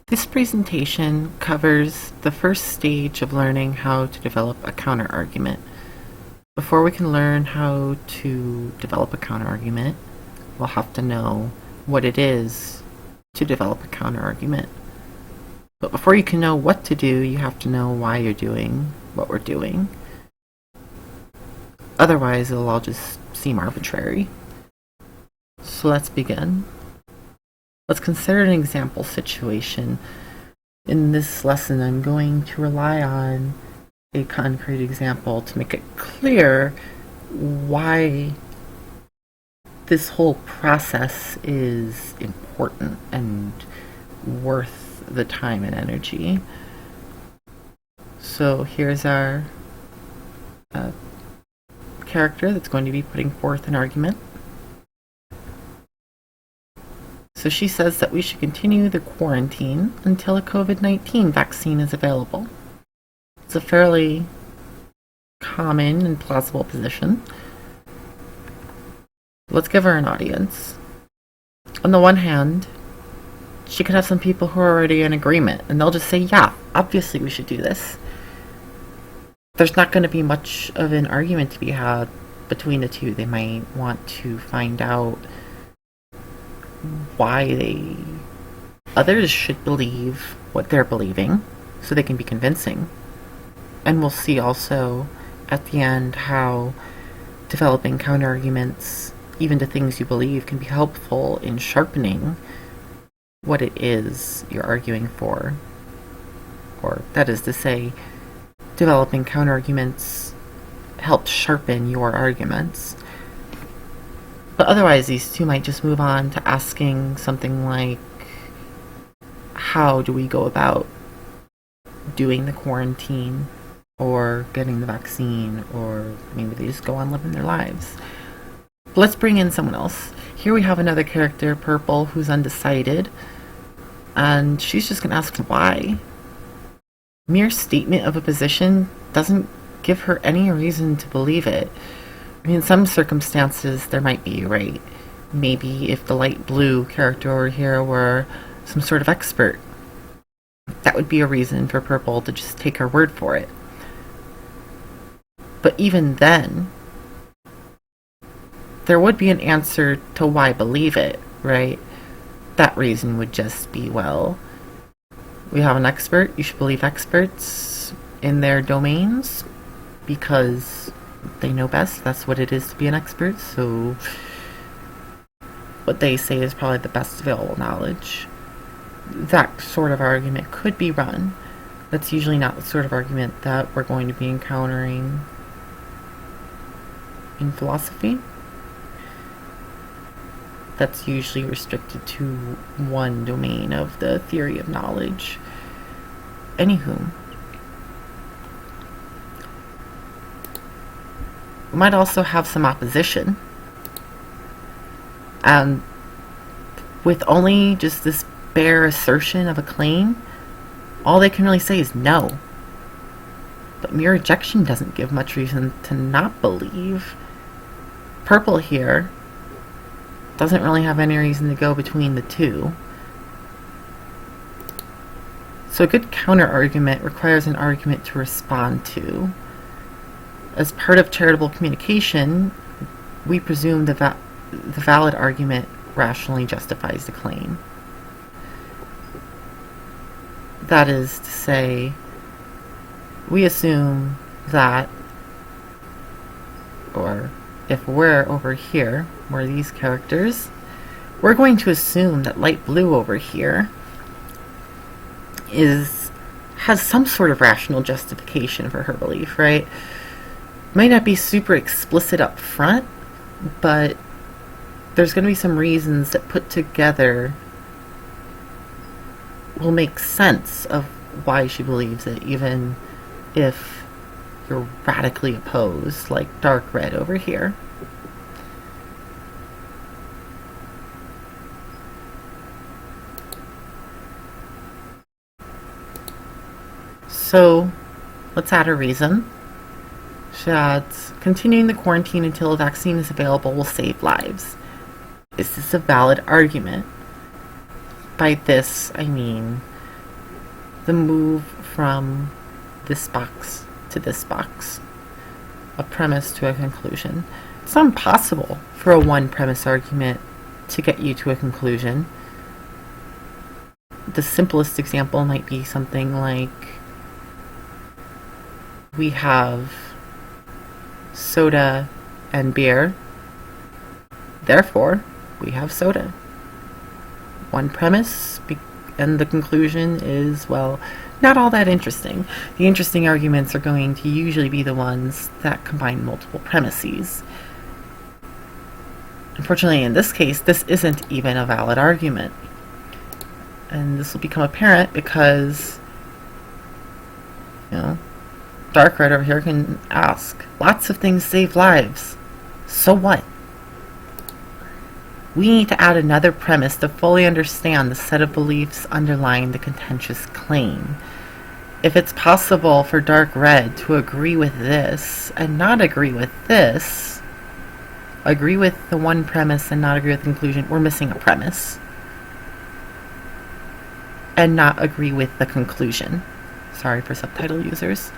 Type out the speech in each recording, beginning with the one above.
This presentation covers the first stage of learning how to develop a counterargument. Before we can learn how to develop a counterargument, we'll have to know what it is to develop a counterargument. But before you can know what to do, you have to know why you're doing what we're doing. Otherwise, it'll all just seem arbitrary. So let's begin. Let's consider an example situation. In this lesson, I'm going to rely on a concrete example to make it clear why this whole process is important and worth the time and energy. So here's our character that's going to be putting forth an argument. So she says that we should continue the quarantine until a COVID-19 vaccine is available. It's a fairly common and plausible position. Let's give her an audience. On the one hand, she could have some people who are already in agreement, and they'll just say, yeah, obviously we should do this. There's not going to be much of an argument to be had between the two. They might want to find out why others should believe what they're believing so they can be convincing. And we'll see also at the end how developing counterarguments, even to things you believe, can be helpful in sharpening what it is you're arguing for. Or, that is to say, developing counterarguments helps sharpen your arguments. But otherwise, these two might just move on to asking something like, how do we go about doing the quarantine or getting the vaccine, or maybe they just go on living their lives. Let's bring in someone else. Here we have another character, Purple, who's undecided, and she's just going to ask why. Mere statement of a position doesn't give her any reason to believe it. I mean, in some circumstances, there might be, right? Maybe if the light blue character over here were some sort of expert, that would be a reason for Purple to just take her word for it. But even then, there would be an answer to why believe it, right? That reason would just be, well, we have an expert, you should believe experts in their domains because they know best. That's what it is to be an expert, so what they say is probably the best available knowledge. That sort of argument could be run. That's usually not the sort of argument that we're going to be encountering in philosophy. That's usually restricted to one domain of the theory of knowledge. Anywho, we might also have some opposition. And with only just this bare assertion of a claim, all they can really say is no. But mere rejection doesn't give much reason to not believe. Purple here doesn't really have any reason to go between the two. So a good counter-argument requires an argument to respond to. As part of charitable communication, we presume the valid argument rationally justifies the claim. That is to say, we assume that, or if we're over here, we're these characters, we're going to assume that light blue over here has some sort of rational justification for her belief, right? Might not be super explicit up front, but there's going to be some reasons that put together will make sense of why she believes it, even if you're radically opposed, like dark red over here. So, let's add a reason. She adds, continuing the quarantine until a vaccine is available will save lives. Is this a valid argument? By this, I mean the move from this box to this box, a premise to a conclusion. It's not impossible for a one premise argument to get you to a conclusion. The simplest example might be something like, we have soda and beer, therefore we have soda. One premise, and the conclusion is, well, not all that interesting. The interesting arguments are going to usually be the ones that combine multiple premises. Unfortunately, in this case, this isn't even a valid argument. And this will become apparent because, Dark Red over here can ask, lots of things save lives. So what? We need to add another premise to fully understand the set of beliefs underlying the contentious claim. If it's possible for Dark Red to agree with this and not agree with this, agree with the one premise and not agree with the conclusion, we're missing a premise. And not agree with the conclusion. Sorry for subtitle users.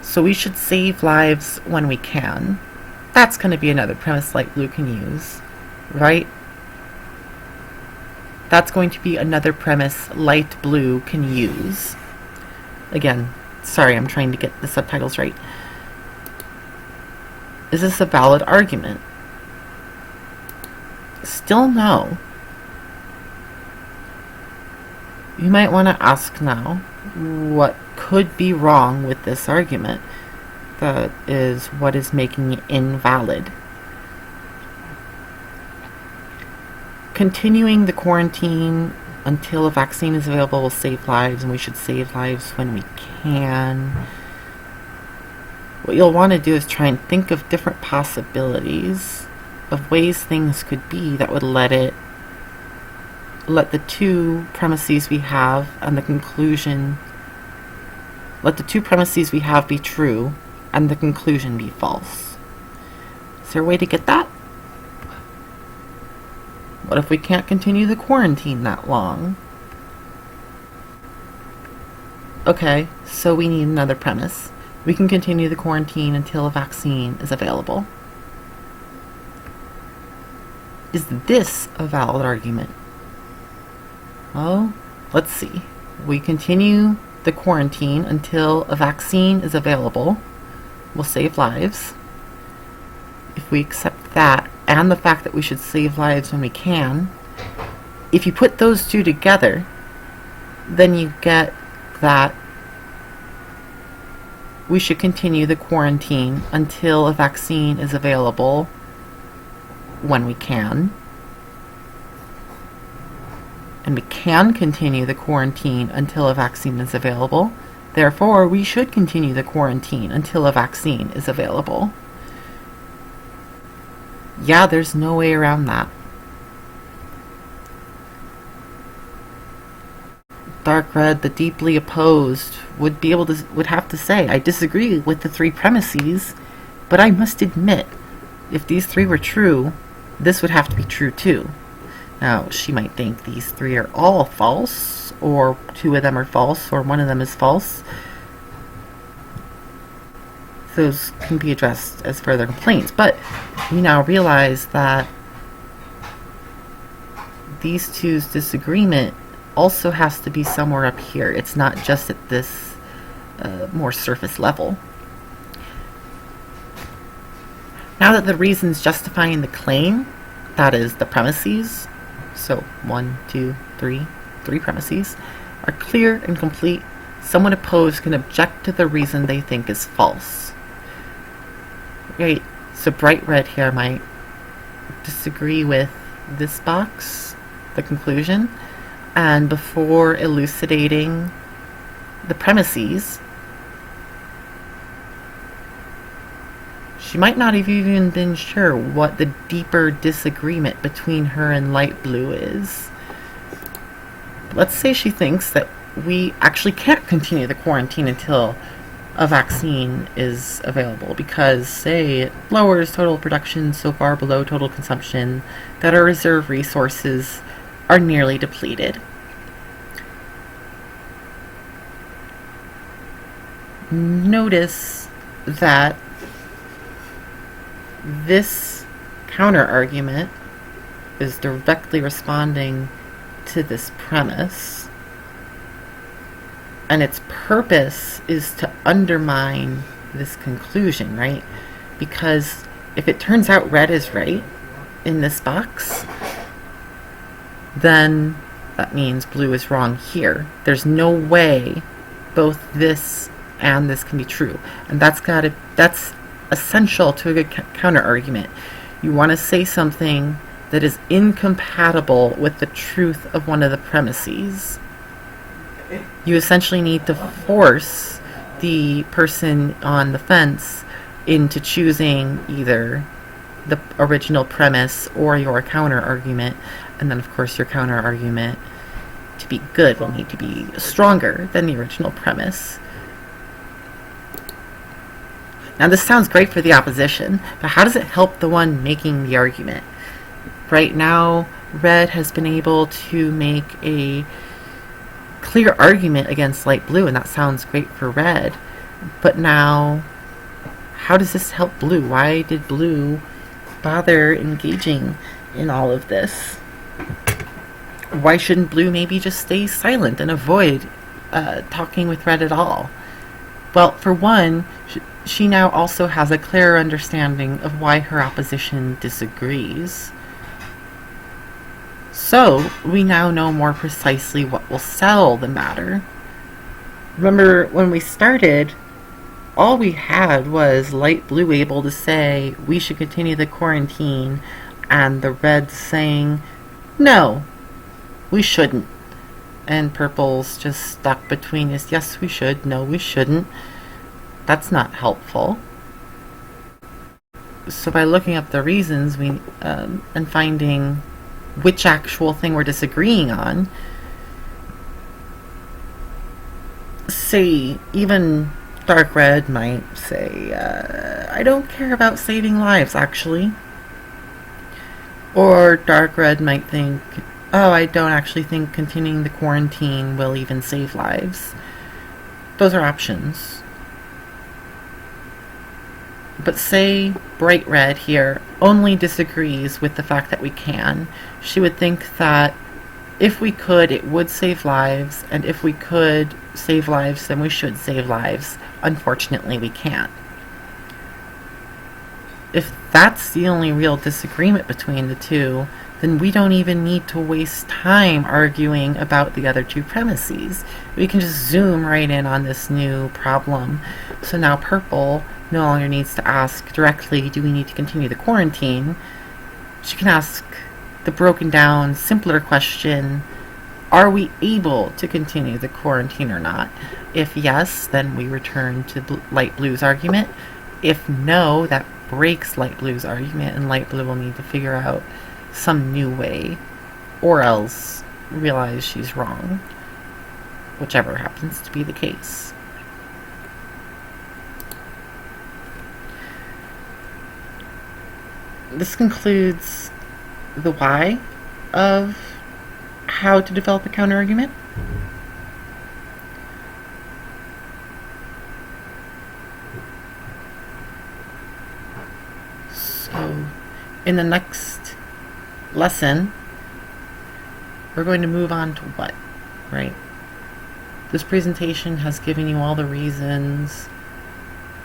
So we should save lives when we can. That's going to be another premise Light Blue can use, right? That's going to be another premise Light Blue can use. Again, sorry, I'm trying to get the subtitles right. Is this a valid argument? Still no. You might want to ask now, what could be wrong with this argument? That is, what is making it invalid? Continuing the quarantine until a vaccine is available will save lives, and we should save lives when we can. What you'll want to do is try and think of different possibilities of ways things could be that would let the two premises we have and the conclusion, let the two premises we have be true and the conclusion be false. Is there a way to get that? What if we can't continue the quarantine that long? Okay, so we need another premise. We can continue the quarantine until a vaccine is available. Is this a valid argument? Well, let's see. We continue the quarantine until a vaccine is available. We'll save lives. If we accept that, and the fact that we should save lives when we can, if you put those two together, then you get that we should continue the quarantine until a vaccine is available when we can. And we can continue the quarantine until a vaccine is available. Therefore, we should continue the quarantine until a vaccine is available. Yeah, there's no way around that. Dark Red, the deeply opposed, would have to say, I disagree with the three premises, but I must admit, if these three were true, this would have to be true too. Now, she might think these three are all false, or two of them are false, or one of them is false. Those can be addressed as further complaints, but we now realize that these two's disagreement also has to be somewhere up here. It's not just at this more surface level. Now that the reasons justifying the claim, that is the premises, so 1, 2, 3, 3 premises, are clear and complete, someone opposed can object to the reason they think is false. Right, so Bright Red here might disagree with this box, the conclusion, and before elucidating the premises, she might not have even been sure what the deeper disagreement between her and Light Blue is. Let's say she thinks that we actually can't continue the quarantine until a vaccine is available because, say, it lowers total production so far below total consumption that our reserve resources are nearly depleted. notice that this counter argument is directly responding to this premise, and its purpose is to undermine this conclusion, right? Because if it turns out red is right in this box, then that means blue is wrong here. There's no way both this and this can be true, and that's essential to a good counter argument. You want to say something that is incompatible with the truth of one of the premises. You essentially need to force the person on the fence into choosing either the original premise or your counter argument, and then of course your counter argument, to be good, will need to be stronger than the original premise. Now this sounds great for the opposition, but how does it help the one making the argument? Right now, red has been able to make a clear argument against light blue, and that sounds great for red. But now, how does this help blue? Why did blue bother engaging in all of this? Why shouldn't blue maybe just stay silent and avoid talking with red at all? Well, for one, she now also has a clearer understanding of why her opposition disagrees. So, we now know more precisely what will settle the matter. Remember, when we started, all we had was light blue able to say we should continue the quarantine, and the red saying no, we shouldn't. And purple's just stuck between us, yes we should, no we shouldn't. That's not helpful. So by looking up the reasons and finding which actual thing we're disagreeing on, say even dark red might say, I don't care about saving lives actually. Or dark red might think, oh, I don't actually think continuing the quarantine will even save lives. Those are options. But say bright red here only disagrees with the fact that we can. She would think that if we could, it would save lives, and if we could save lives, then we should save lives. Unfortunately, we can't. If that's the only real disagreement between the two, then we don't even need to waste time arguing about the other two premises. We can just zoom right in on this new problem. So now purple no longer needs to ask directly, do we need to continue the quarantine? She can ask the broken down, simpler question, are we able to continue the quarantine or not? If yes, then we return to light blue's argument. If no, that breaks light blue's argument, and light blue will need to figure out some new way, or else realize she's wrong, whichever happens to be the case. This concludes the why of how to develop a counterargument. So, in the next lesson, we're going to move on to what, right? This presentation has given you all the reasons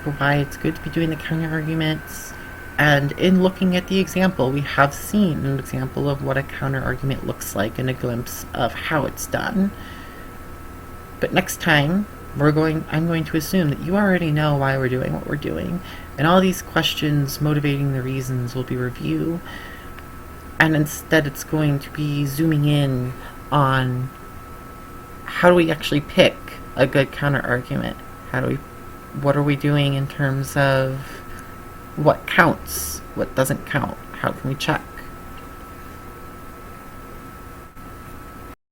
for why it's good to be doing the counterarguments. And in looking at the example, we have seen an example of what a counterargument looks like and a glimpse of how it's done. But next time, I'm going to assume that you already know why we're doing what we're doing, and all these questions motivating the reasons will be reviewed. And instead, it's going to be zooming in on how do we actually pick a good counterargument? What are we doing in terms of what counts, what doesn't count? How can we check?